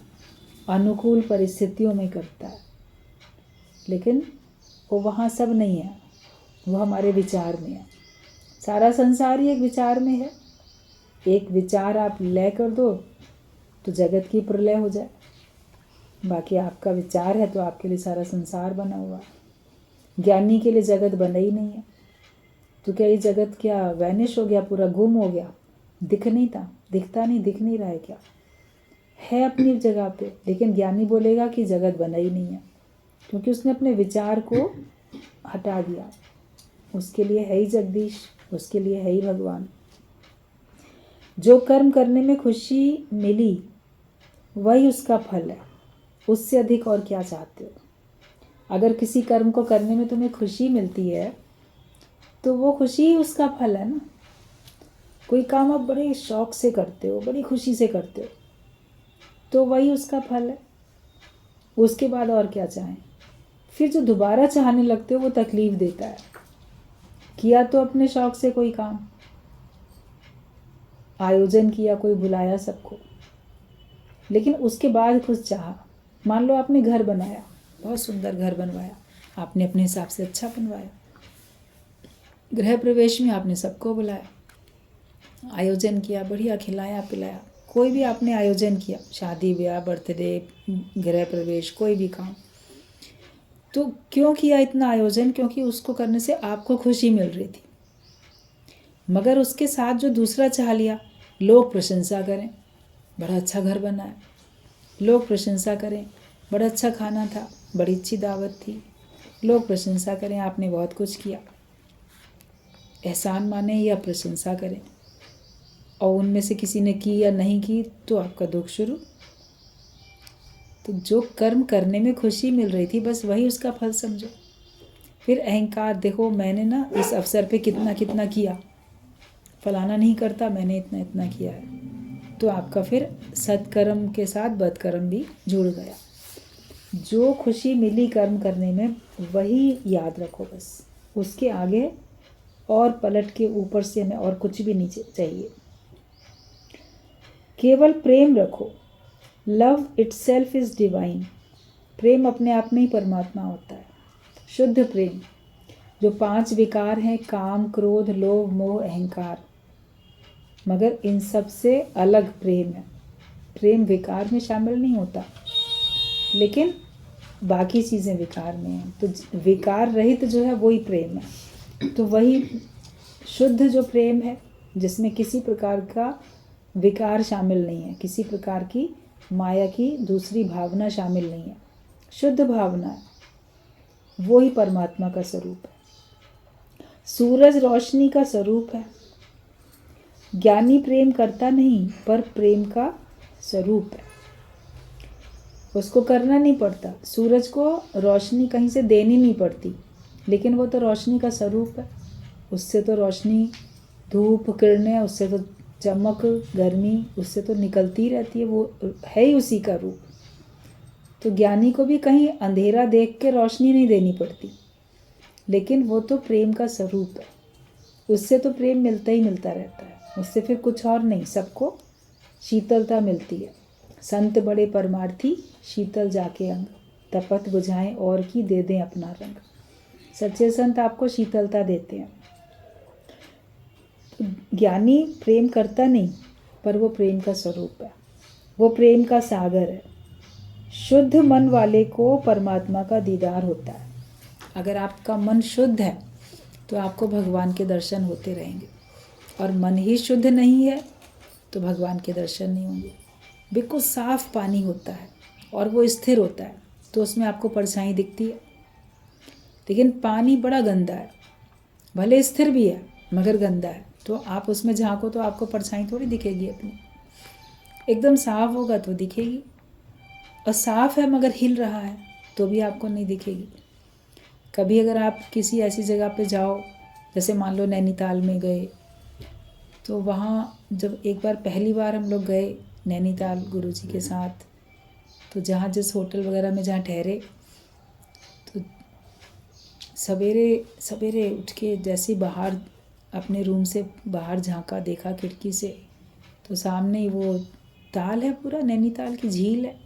अनुकूल परिस्थितियों में करता है। लेकिन वो वहाँ सब नहीं है, वो हमारे विचार में है। सारा संसार ही एक विचार में है। एक विचार आप लय कर दो तो जगत की प्रलय हो जाए। बाकी आपका विचार है तो आपके लिए सारा संसार बना हुआ है। ज्ञानी के लिए जगत बना ही नहीं है। तो क्या ये जगत क्या वैनिश हो गया, पूरा गुम हो गया, दिख नहीं था, दिखता नहीं, दिख नहीं रहा है क्या? है अपनी जगह पे, लेकिन ज्ञानी बोलेगा कि जगत बना ही नहीं है, क्योंकि उसने अपने विचार को हटा दिया। उसके लिए है ही जगदीश, उसके लिए है ही भगवान। जो कर्म करने में खुशी मिली वही उसका फल है, उससे अधिक और क्या चाहते हो? अगर किसी कर्म को करने में तुम्हें खुशी मिलती है तो वो खुशी ही उसका फल है ना। कोई काम आप बड़े शौक से करते हो, बड़ी खुशी से करते हो, तो वही उसका फल है। उसके बाद और क्या चाहें? फिर जो दोबारा चाहने लगते हो वो तकलीफ देता है। किया तो अपने शौक से कोई काम, आयोजन किया, कोई बुलाया सबको, लेकिन उसके बाद कुछ चाहा। मान लो आपने घर बनाया, बहुत सुंदर घर बनवाया, आपने अपने हिसाब से अच्छा बनवाया। गृह प्रवेश में आपने सबको बुलाया, आयोजन किया, बढ़िया खिलाया पिलाया। कोई भी आपने आयोजन किया, शादी ब्याह, बर्थडे, गृह प्रवेश, कोई भी काम। तो क्यों किया इतना आयोजन? क्योंकि उसको करने से आपको खुशी मिल रही थी। मगर उसके साथ जो दूसरा चाह लिया, लोग प्रशंसा करें, बड़ा अच्छा घर बना है, लोग प्रशंसा करें, बड़ा अच्छा खाना था, बड़ी अच्छी दावत थी, लोग प्रशंसा करें आपने बहुत कुछ किया, एहसान माने या प्रशंसा करें, और उनमें से किसी ने की या नहीं की तो आपका दुख शुरू। तो जो कर्म करने में खुशी मिल रही थी बस वही उसका फल समझो। फिर अहंकार, देखो मैंने ना इस अवसर पे कितना कितना किया, फलाना नहीं करता, मैंने इतना इतना किया है, तो आपका फिर सत्कर्म के साथ बदकर्म भी जुड़ गया। जो खुशी मिली कर्म करने में वही याद रखो बस, उसके आगे और पलट के ऊपर से हमें और कुछ भी नहीं चाहिए। केवल प्रेम रखो। Love itself is divine. प्रेम अपने आप में ही परमात्मा होता है, शुद्ध प्रेम। जो 5 विकार हैं, काम, क्रोध, लोभ, मोह, अहंकार, मगर इन सब से अलग प्रेम है। प्रेम विकार में शामिल नहीं होता, लेकिन बाकी चीज़ें विकार में हैं। तो विकार रहित जो है वही प्रेम है। तो वही शुद्ध जो प्रेम है, जिसमें किसी प्रकार का विकार शामिल नहीं है, किसी प्रकार की माया की दूसरी भावना शामिल नहीं है, शुद्ध भावना है, वो ही परमात्मा का स्वरूप है। सूरज रोशनी का स्वरूप है। ज्ञानी प्रेम करता नहीं, पर प्रेम का स्वरूप है, उसको करना नहीं पड़ता। सूरज को रोशनी कहीं से देनी नहीं पड़ती, लेकिन वो तो रोशनी का स्वरूप है। उससे तो रोशनी, धूप, किरणें, उससे तो चमक, गर्मी उससे तो निकलती रहती है, वो है ही उसी का रूप। तो ज्ञानी को भी कहीं अंधेरा देख के रोशनी नहीं देनी पड़ती, लेकिन वो तो प्रेम का स्वरूप है, उससे तो प्रेम मिलता ही मिलता रहता है, उससे फिर कुछ और नहीं, सबको शीतलता मिलती है। संत बड़े परमार्थी, शीतल जाके अंग, तपत बुझाएं और की दे दें अपना रंग। सच्चे संत आपको शीतलता देते हैं। तो ज्ञानी प्रेम करता नहीं, पर वो प्रेम का स्वरूप है, वो प्रेम का सागर है। शुद्ध मन वाले को परमात्मा का दीदार होता है। अगर आपका मन शुद्ध है तो आपको भगवान के दर्शन होते रहेंगे, और मन ही शुद्ध नहीं है तो भगवान के दर्शन नहीं होंगे। बिल्कुल साफ पानी होता है और वो स्थिर होता है, तो उसमें आपको परछाई दिखती है। लेकिन पानी बड़ा गंदा है, भले स्थिर भी है मगर गंदा है, तो आप उसमें झांको तो आपको परछाई थोड़ी दिखेगी अपनी। एकदम साफ होगा तो दिखेगी, और साफ है मगर हिल रहा है तो भी आपको नहीं दिखेगी। कभी अगर आप किसी ऐसी जगह पे जाओ, जैसे मान लो नैनीताल में गए, तो वहाँ जब एक बार पहली बार हम लोग गए नैनीताल गुरुजी के साथ, तो जहाँ जिस होटल वगैरह में जहाँ ठहरे, तो सवेरे सवेरे उठ के जैसे बाहर अपने रूम से बाहर झांका, देखा खिड़की से, तो सामने ही वो ताल है, पूरा नैनीताल की झील है।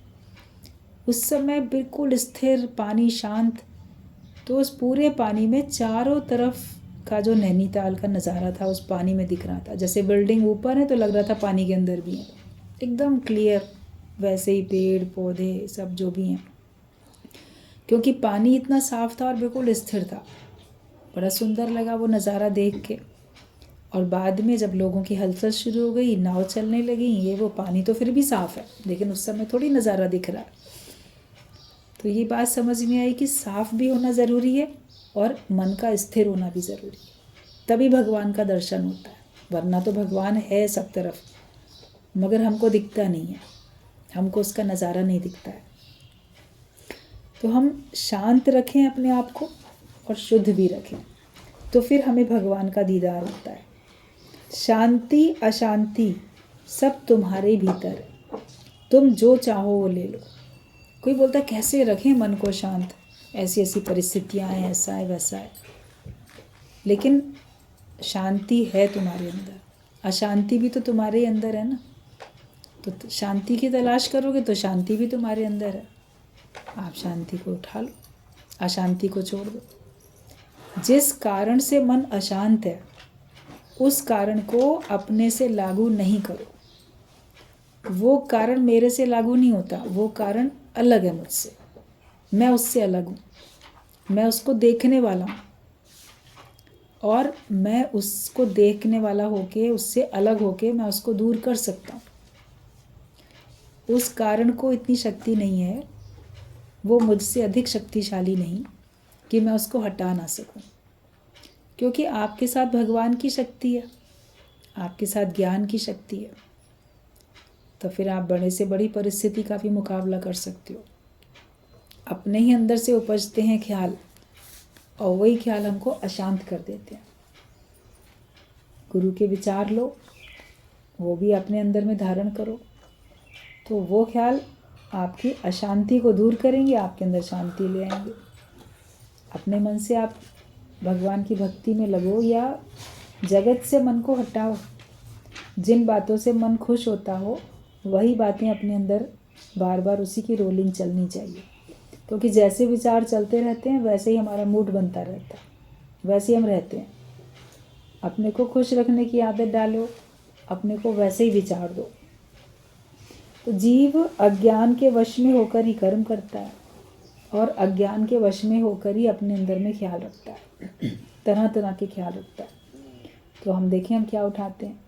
उस समय बिल्कुल स्थिर पानी, शांत। तो उस पूरे पानी में चारों तरफ का जो नैनीताल का नज़ारा था उस पानी में दिख रहा था। जैसे बिल्डिंग ऊपर है तो लग रहा था पानी के अंदर भी है, एकदम क्लियर। वैसे ही पेड़ पौधे सब जो भी हैं, क्योंकि पानी इतना साफ था और बिल्कुल स्थिर था। बड़ा सुंदर लगा वो नज़ारा देख के। और बाद में जब लोगों की हलचल शुरू हो गई, नाव चलने लगी, ये वो, पानी तो फिर भी साफ़ है, लेकिन उस समय थोड़ी नज़ारा दिख रहा है। तो ये बात समझ में आई कि साफ़ भी होना ज़रूरी है और मन का स्थिर होना भी ज़रूरी है, तभी भगवान का दर्शन होता है। वरना तो भगवान है सब तरफ, मगर हमको दिखता नहीं है, हमको उसका नज़ारा नहीं दिखता है। तो हम शांत रखें अपने आप को और शुद्ध भी रखें, तो फिर हमें भगवान का दीदार होता है। शांति अशांति सब तुम्हारे भीतर है, तुम जो चाहो वो ले लो। कोई बोलता कैसे रखें मन को शांत, ऐसी ऐसी परिस्थितियाँ हैं, ऐसा है वैसा है, लेकिन शांति है तुम्हारे अंदर, अशांति भी तो तुम्हारे अंदर है ना। तो शांति की तलाश करोगे तो शांति भी तुम्हारे अंदर है, आप शांति को उठा लो, अशांति को छोड़ दो। जिस कारण से मन अशांत है उस कारण को अपने से लागू नहीं करो। वो कारण मेरे से लागू नहीं होता, वो कारण अलग है मुझसे, मैं उससे अलग हूँ। मैं उसको देखने वाला हूँ और मैं उसको देखने वाला होके, उससे अलग होके मैं उसको दूर कर सकता हूँ। उस कारण को इतनी शक्ति नहीं है, वो मुझसे अधिक शक्तिशाली नहीं कि मैं उसको हटा ना सकूं, क्योंकि आपके साथ भगवान की शक्ति है, आपके साथ ज्ञान की शक्ति है। तो फिर आप बड़े से बड़ी परिस्थिति का भी मुकाबला कर सकते हो। अपने ही अंदर से उपजते हैं ख्याल और वही ख्याल हमको अशांत कर देते हैं। गुरु के विचार लो, वो भी अपने अंदर में धारण करो, तो वो ख्याल आपकी अशांति को दूर करेंगे, आपके अंदर शांति ले आएंगे। अपने मन से आप भगवान की भक्ति में लगो या जगत से मन को हटाओ। जिन बातों से मन खुश होता हो वही बातें अपने अंदर बार बार उसी की रोलिंग चलनी चाहिए, क्योंकि जैसे विचार चलते रहते हैं वैसे ही हमारा मूड बनता रहता है, वैसे ही हम रहते हैं। अपने को खुश रखने की आदत डालो, अपने को वैसे ही विचार दो। तो जीव अज्ञान के वश में होकर ही कर्म करता है और अज्ञान के वश में होकर ही अपने अंदर में ख्याल रखता है, तरह तरह के ख्याल रखता है। तो हम देखें हम क्या उठाते हैं,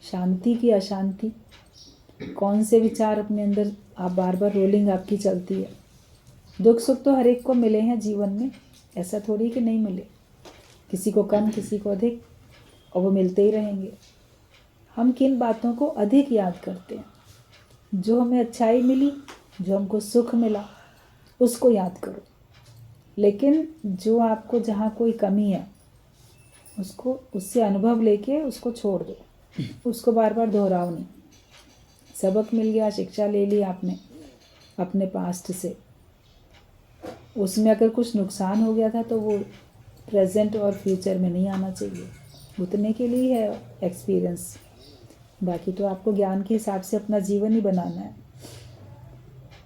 शांति की अशांति, कौन से विचार अपने अंदर आप बार बार रोलिंग आपकी चलती है। दुख सुख तो हर एक को मिले हैं जीवन में, ऐसा थोड़ी कि नहीं मिले, किसी को कम किसी को अधिक, और वो मिलते ही रहेंगे। हम किन बातों को अधिक याद करते हैं, जो हमें अच्छाई मिली, जो हमको सुख मिला, उसको याद करो। लेकिन जो आपको जहाँ कोई कमी है उसको, उससे अनुभव लेके उसको छोड़ दो, उसको बार बार दोहराओ नहीं। सबक मिल गया, शिक्षा ले ली आपने अपने पास्ट से, उसमें अगर कुछ नुकसान हो गया था तो वो प्रेजेंट और फ्यूचर में नहीं आना चाहिए। उतने के लिए है एक्सपीरियंस, बाकी तो आपको ज्ञान के हिसाब से अपना जीवन ही बनाना है।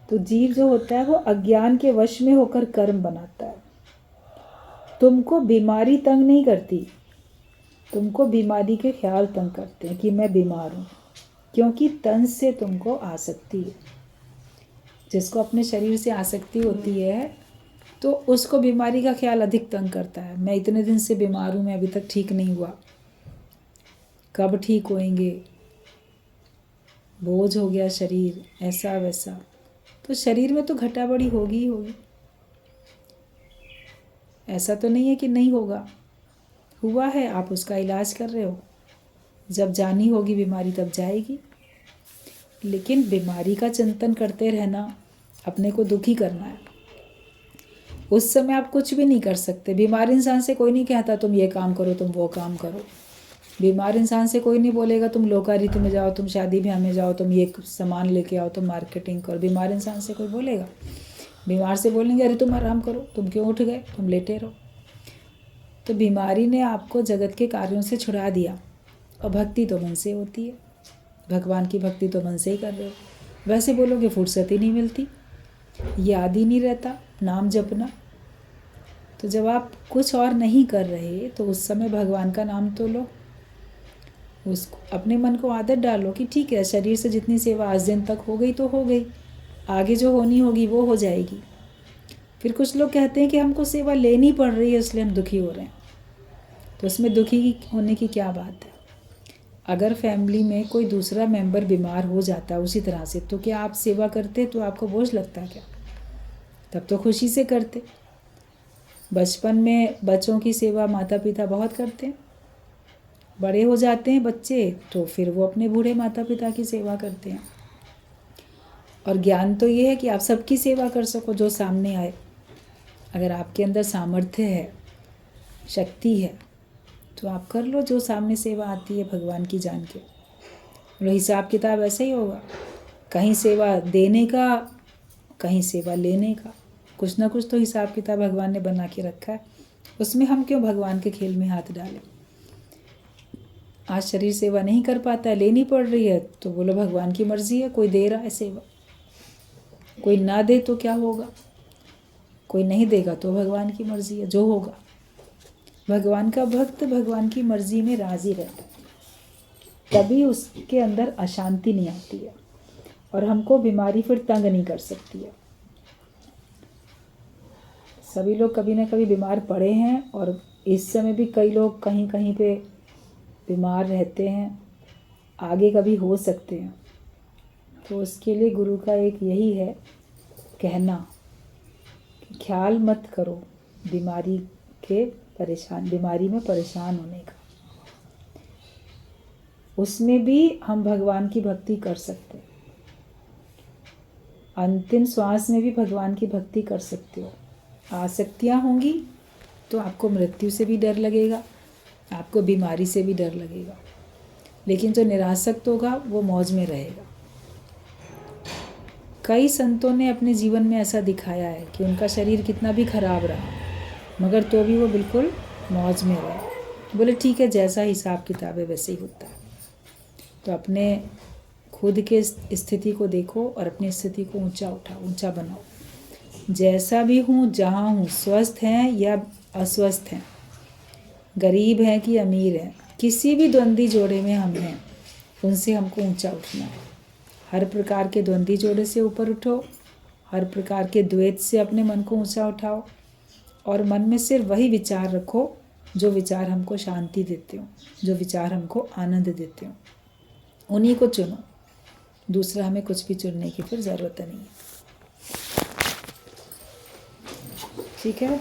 तो जीव जो होता है वो अज्ञान के वश में होकर कर्म बनाता है। तुमको बीमारी तंग नहीं करती, तुमको बीमारी के ख्याल तंग करते हैं कि मैं बीमार हूँ, क्योंकि तन से तुमको आसक्ति है। जिसको अपने शरीर से आसक्ति होती है तो उसको बीमारी का ख्याल अधिक तंग करता है। मैं इतने दिन से बीमार हूँ, मैं अभी तक ठीक नहीं हुआ, कब ठीक होएंगे, बोझ हो गया शरीर, ऐसा वैसा। तो शरीर में तो घटा बढ़ी होगी ही होगी, ऐसा तो नहीं है कि नहीं होगा, हुआ है, आप उसका इलाज कर रहे हो। जब जानी होगी बीमारी तब जाएगी। लेकिन बीमारी का चिंतन करते रहना अपने को दुखी करना है। उस समय आप कुछ भी नहीं कर सकते। बीमार इंसान से कोई नहीं कहता तुम ये काम करो, तुम वो काम करो। बीमार इंसान से कोई नहीं बोलेगा तुम लोकारीति में जाओ, तुम शादी ब्याह में जाओ, तुम ये सामान लेके आओ, तुम मार्केटिंग करो। बीमार इंसान से कोई बोलेगा? बीमार से बोलेंगे अरे तुम आराम करो, तुम क्यों उठ गए, तुम लेटे रहो। तो बीमारी ने आपको जगत के कार्यों से छुड़ा दिया। और भक्ति तो मन से होती है, भगवान की भक्ति तो मन से ही कर रहे हो। वैसे बोलोगे फुर्सत ही नहीं मिलती, याद ही नहीं रहता नाम जपना। तो जब आप कुछ और नहीं कर रहे तो उस समय भगवान का नाम तो लो। उसको अपने मन को आदत डालो कि ठीक है, शरीर से जितनी सेवा आज दिन तक हो गई तो हो गई, आगे जो होनी होगी वो हो जाएगी। फिर कुछ लोग कहते हैं कि हमको सेवा लेनी पड़ रही है इसलिए हम दुखी हो रहे हैं। तो उसमें दुखी होने की क्या बात है? अगर फैमिली में कोई दूसरा मेंबर बीमार हो जाता है उसी तरह से, तो क्या आप सेवा करते तो आपको बोझ लगता क्या? तब तो खुशी से करते। बचपन में बच्चों की सेवा माता पिता बहुत करते हैं, बड़े हो जाते हैं बच्चे तो फिर वो अपने बूढ़े माता पिता की सेवा करते हैं। और ज्ञान तो ये है कि आप सबकी सेवा कर सको जो सामने आए। अगर आपके अंदर सामर्थ्य है, शक्ति है, तो आप कर लो जो सामने सेवा आती है भगवान की जान के। और हिसाब किताब ऐसे ही होगा, कहीं सेवा देने का, कहीं सेवा लेने का। कुछ ना कुछ तो हिसाब किताब भगवान ने बना के रखा है, उसमें हम क्यों भगवान के खेल में हाथ डालें? आज शरीर सेवा नहीं कर पाता है, लेनी पड़ रही है, तो बोलो भगवान की मर्जी है, कोई दे रहा है सेवा, कोई ना दे तो क्या होगा? कोई नहीं देगा तो भगवान की मर्जी है, जो होगा। भगवान का भक्त भगवान की मर्जी में राजी रहता है, तभी उसके अंदर अशांति नहीं आती है और हमको बीमारी फिर तंग नहीं कर सकती है। सभी लोग कभी ना कभी बीमार पड़े हैं और इस समय भी कई लोग कहीं कहीं पे बीमार रहते हैं, आगे कभी हो सकते हैं। तो उसके लिए गुरु का एक यही है कहना कि ख्याल मत करो बीमारी में परेशान होने का। उसमें भी हम भगवान की भक्ति कर सकते हैं। अंतिम श्वास में भी भगवान की भक्ति कर सकते हो। आसक्तियाँ होंगी तो आपको मृत्यु से भी डर लगेगा, आपको बीमारी से भी डर लगेगा, लेकिन जो निरासक्त होगा वो मौज में रहेगा। कई संतों ने अपने जीवन में ऐसा दिखाया है कि उनका शरीर कितना भी खराब रहा मगर तो भी वो बिल्कुल मौज में रहे। बोले ठीक है, जैसा हिसाब किताब है वैसे ही होता है। तो अपने खुद के स्थिति को देखो और अपनी स्थिति को ऊंचा बनाओ। जैसा भी हूँ, जहाँ हूँ, स्वस्थ हैं या अस्वस्थ हैं, गरीब हैं कि अमीर हैं, किसी भी द्वंद्वी जोड़े में हम हैं, उनसे हमको ऊंचा उठना है। हर प्रकार के द्वंद्वी जोड़े से ऊपर उठो, हर प्रकार के द्वैत से अपने मन को ऊंचा उठाओ और मन में सिर्फ वही विचार रखो जो विचार हमको शांति देते हो, जो विचार हमको आनंद देते हो, उन्हीं को चुनो। दूसरा हमें कुछ भी चुनने की फिर ज़रूरत नहीं है। ठीक है।